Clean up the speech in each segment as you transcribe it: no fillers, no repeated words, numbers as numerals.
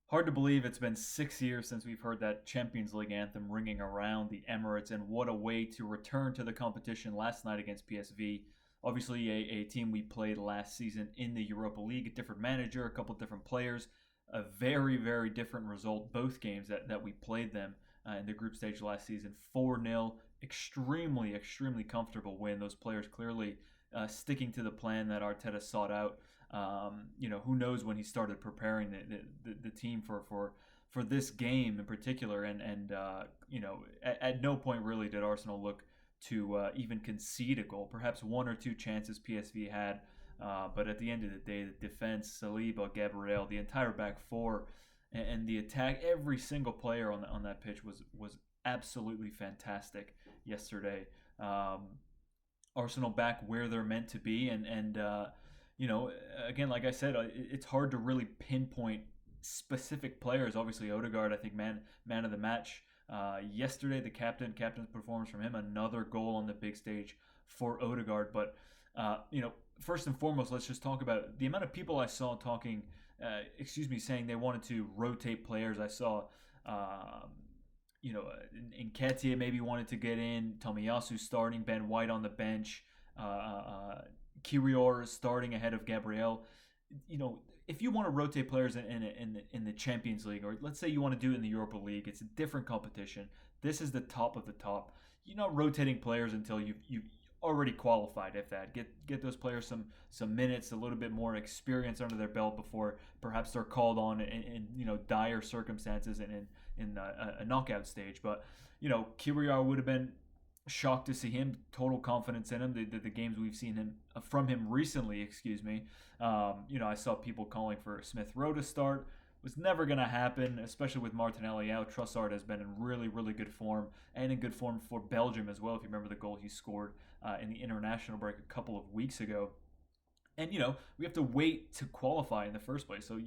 Hard to believe it's been 6 years since we've heard that Champions League anthem ringing around the Emirates, and what a way to return to the competition last night against PSV. Obviously, a team we played last season in the Europa League, a different manager, a couple different players, a very, very different result both games that we played them in the group stage last season. 4-0, extremely, extremely comfortable win. Those players clearly sticking to the plan that Arteta sought out. Who knows when he started preparing the team for this game in particular, at no point really did Arsenal look to even concede a goal. Perhaps one or two chances PSV had, but at the end of the day, the defense, Saliba, Gabriel, the entire back four, and the attack, every single player on that pitch was absolutely fantastic yesterday. Arsenal back where they're meant to be, again, like I said, it's hard to really pinpoint specific players. Obviously, Odegaard, I think man of the match yesterday. The captain's performance from him, another goal on the big stage for Odegaard. But first and foremost, let's just talk about the amount of people I saw talking. Saying they wanted to rotate players. I saw. Nketiah maybe wanted to get in. Tomiyasu starting, Ben White on the bench. Kirior is starting ahead of Gabriel. If you want to rotate players in the Champions League, or let's say you want to do it in the Europa League, it's a different competition. This is the top of the top. You're not rotating players until you already qualified. If that get those players some minutes, a little bit more experience under their belt before perhaps they're called on in dire circumstances and in a knockout stage. But Kiriar would have been shocked to see him. Total confidence in him. The games we've seen him from him recently, excuse me. I saw people calling for Smith Rowe to start. Was never going to happen, especially with Martinelli out. Trossard has been in really, really good form, and in good form for Belgium as well. If you remember the goal he scored in the international break a couple of weeks ago. And we have to wait to qualify in the first place. So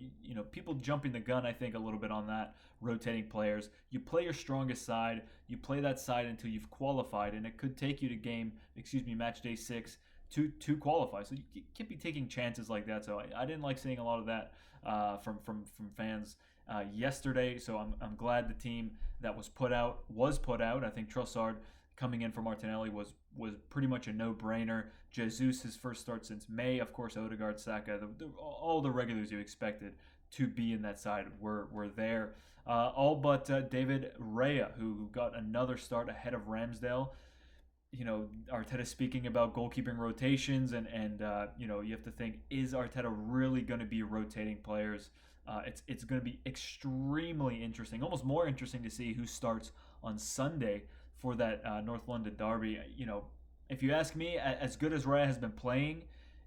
people jumping the gun, I think, a little bit on that, rotating players. You play your strongest side. You play that side until you've qualified, and it could take you to match day 6 to qualify. So you can't be taking chances like that. So I didn't like seeing a lot of that from fans yesterday. So I'm glad the team that was put out. I think Trossard coming in for Martinelli was pretty much a no-brainer. Jesus, his first start since May. Of course, Odegaard, Saka, all the regulars you expected to be in that side were there. All but David Raya, who got another start ahead of Ramsdale. Arteta speaking about goalkeeping rotations, and you have to think, is Arteta really going to be rotating players? It's going to be extremely interesting, almost more interesting to see who starts on Sunday for that North London derby. If you ask me, as good as Raya has been playing,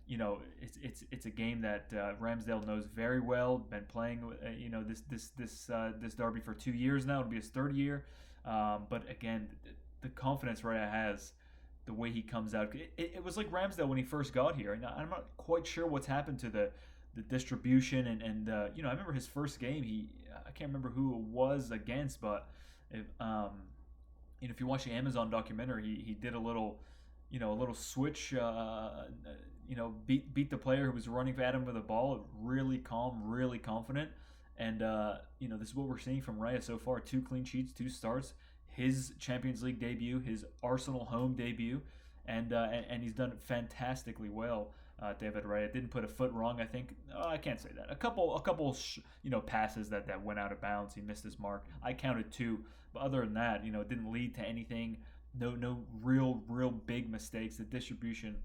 it's a game that Ramsdale knows very well. Been playing, this derby for 2 years now. It'll be his third year, but again, the confidence Raya has, the way he comes out, it was like Ramsdale when he first got here. And I'm not quite sure what's happened to the distribution, and I remember his first game. I can't remember who it was against, but if you watch the Amazon documentary, he did a little switch. Beat the player who was running at him with the ball. Really calm, really confident, and this is what we're seeing from Raya so far: 2 clean sheets, 2 starts. His Champions League debut, his Arsenal home debut, and he's done fantastically well. David Raya didn't put a foot wrong. I think I can't say that. A couple passes that went out of bounds. He missed his mark. I counted 2, but other than that, it didn't lead to anything. No real big mistakes. The distribution,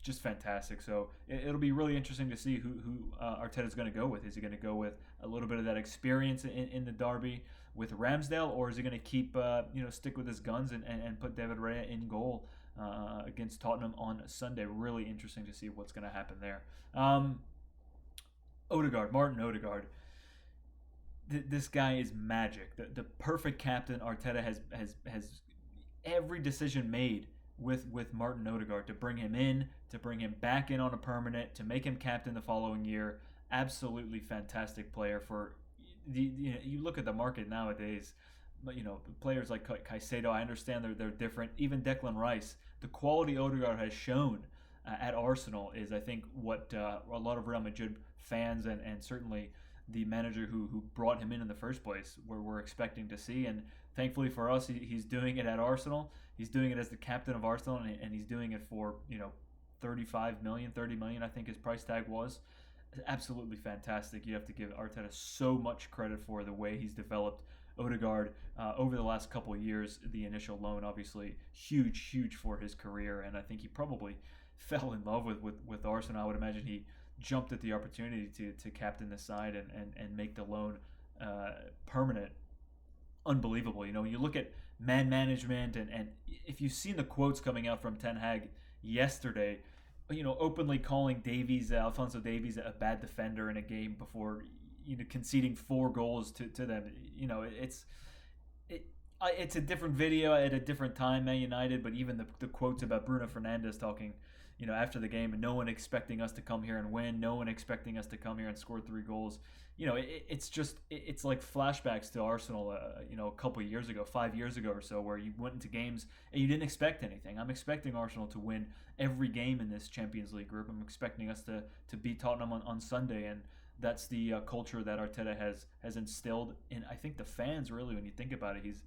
just fantastic. So it'll be really interesting to see who Arteta's going to go with. Is he going to go with a little bit of that experience in the derby with Ramsdale, or is he going to keep stick with his guns and put David Raya in goal against Tottenham on Sunday? Really interesting to see what's going to happen there. Martin Odegaard. This guy is magic. The perfect captain. Arteta has every decision made with Martin Odegaard, to bring him in, to bring him back in on a permanent, to make him captain the following year. Absolutely fantastic player. For you look at the market nowadays, players like Caicedo, I understand they're different. Even Declan Rice, the quality Odegaard has shown at Arsenal is, I think, what a lot of Real Madrid fans and certainly the manager who brought him in the first place, where we're expecting to see. And thankfully for us, he's doing it at Arsenal. He's doing it as the captain of Arsenal, and he's doing it for 35 million, 30 million, I think his price tag was. Absolutely fantastic. You have to give Arteta so much credit for the way he's developed Odegaard over the last couple of years. The initial loan, obviously, huge for his career, and I think he probably fell in love with Arsenal. I would imagine he jumped at the opportunity to captain the side and make the loan permanent. Unbelievable. You look at man management, and if you've seen the quotes coming out from Ten Hag yesterday, openly calling Alfonso Davies, a bad defender in a game before conceding 4 goals to them. It's a different video at a different time, Man United, but even the quotes about Bruno Fernandes talking, after the game, and no one expecting us to come here and win, no one expecting us to come here and score 3 goals. It's like flashbacks to Arsenal, a couple of years ago, 5 years ago or so, where you went into games and you didn't expect anything. I'm expecting Arsenal to win every game in this Champions League group. I'm expecting us to beat Tottenham on Sunday, and that's the culture that Arteta has instilled in, I think, the fans, really, when you think about it. He's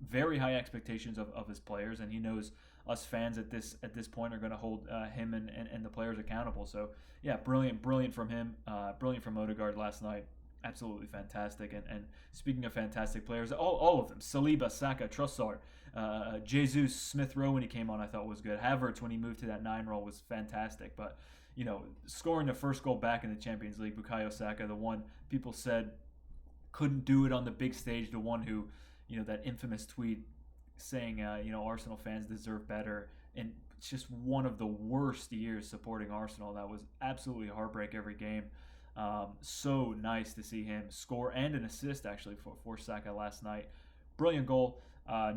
very high expectations of his players, and he knows us fans at this point are going to hold him and the players accountable. So yeah, brilliant from him, brilliant from Odegaard last night. Absolutely fantastic. And speaking of fantastic players, all of them: Saliba, Saka, Trossard, Jesus, Smith Rowe when he came on, I thought was good. Havertz when he moved to that 9 role was fantastic. But scoring the first goal back in the Champions League, Bukayo Saka, the one people said couldn't do it on the big stage, the one who, that infamous tweet saying, Arsenal fans deserve better. And it's just one of the worst years supporting Arsenal. That was absolutely heartbreak every game. So nice to see him score and an assist, actually, for Saka last night. Brilliant goal.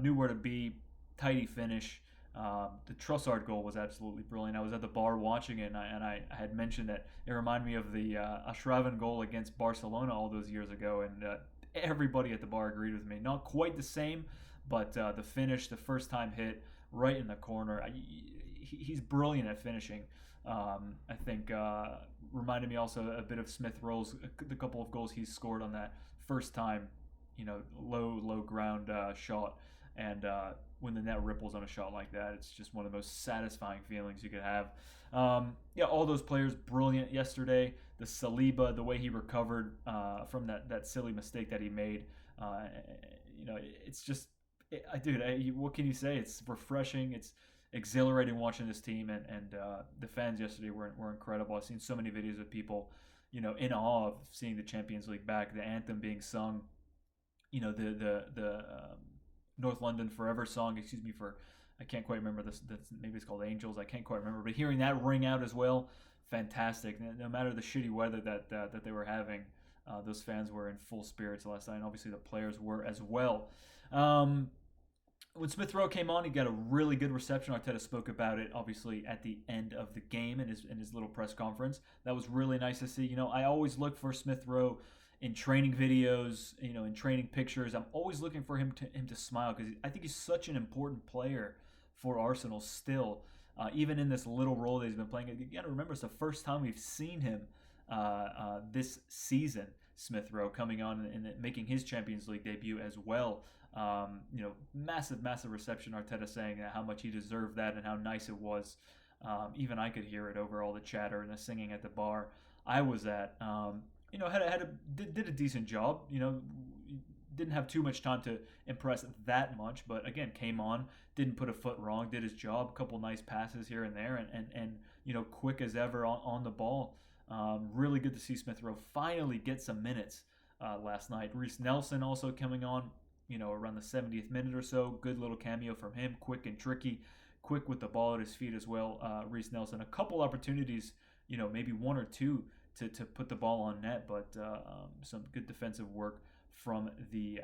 Knew where to be. Tidy finish. The Trossard goal was absolutely brilliant. I was at the bar watching it, and I had mentioned that it reminded me of the Ashraven goal against Barcelona all those years ago, and everybody at the bar agreed with me. Not quite the same, but the finish, the first time hit, right in the corner. He's brilliant at finishing. I think reminded me also a bit of Smith Rowe's, the couple of goals he's scored on that first time, low ground shot, and when the net ripples on a shot like that, it's just one of the most satisfying feelings you could have. All those players brilliant yesterday. The Saliba, the way he recovered from that silly mistake that he made, it's just, dude, what can you say? It's refreshing. It's exhilarating watching this team, and the fans yesterday were incredible. I've seen so many videos of people, in awe of seeing the Champions League back, the anthem being sung, the North London Forever song, for, I can't quite remember this. Maybe it's called Angels. I can't quite remember, but hearing that ring out as well, fantastic. No matter the shitty weather that they were having, those fans were in full spirits last night, and obviously the players were as well. When Smith Rowe came on, he got a really good reception. Arteta spoke about it, obviously, at the end of the game in his little press conference. That was really nice to see. I always look for Smith Rowe in training videos, in training pictures. I'm always looking for him to smile, because I think he's such an important player for Arsenal still, even in this little role that he's been playing. You got to remember, it's the first time we've seen him this season. Smith Rowe coming on and making his Champions League debut as well. Massive reception. Arteta saying how much he deserved that and how nice it was. Even I could hear it over all the chatter and the singing at the bar I was at. Did a decent job. Didn't have too much time to impress that much, but again, came on, didn't put a foot wrong, did his job. A couple nice passes here and there, and quick as ever on the ball. Really good to see Smith Rowe finally get some minutes last night. Reece Nelson also coming on, around the 70th minute or so. Good little cameo from him, quick and tricky, quick with the ball at his feet as well. Reece Nelson, a couple opportunities, maybe one or two to put the ball on net, but some good defensive work from the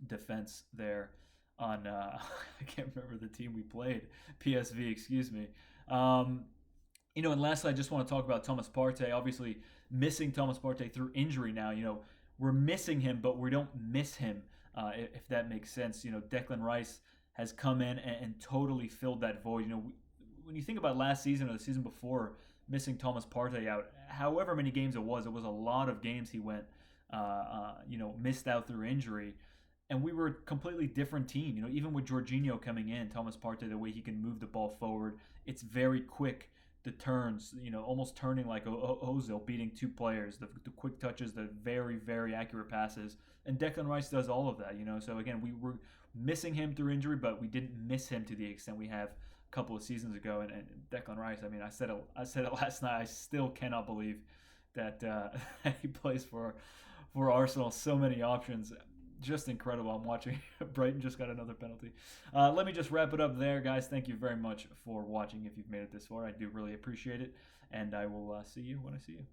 defense there on, I can't remember the team we played, PSV, excuse me. And lastly, I just want to talk about Thomas Partey. Obviously, missing Thomas Partey through injury now. We're missing him, but we don't miss him, if that makes sense. Declan Rice has come in and totally filled that void. When you think about last season or the season before, missing Thomas Partey out, however many games it was a lot of games he went, missed out through injury. And we were a completely different team. Even with Jorginho coming in, Thomas Partey, the way he can move the ball forward, it's very quick. The turns, almost turning like Ozil, beating two players, the quick touches, the very, very accurate passes. And Declan Rice does all of that. So again, we were missing him through injury, but we didn't miss him to the extent we have a couple of seasons ago. And Declan Rice, I mean, I said it last night. I still cannot believe that he plays for Arsenal. So many options, just incredible. I'm watching. Brighton just got another penalty. Let me just wrap it up there, guys. Thank you very much for watching. If you've made it this far, I do really appreciate it, and I will see you when I see you.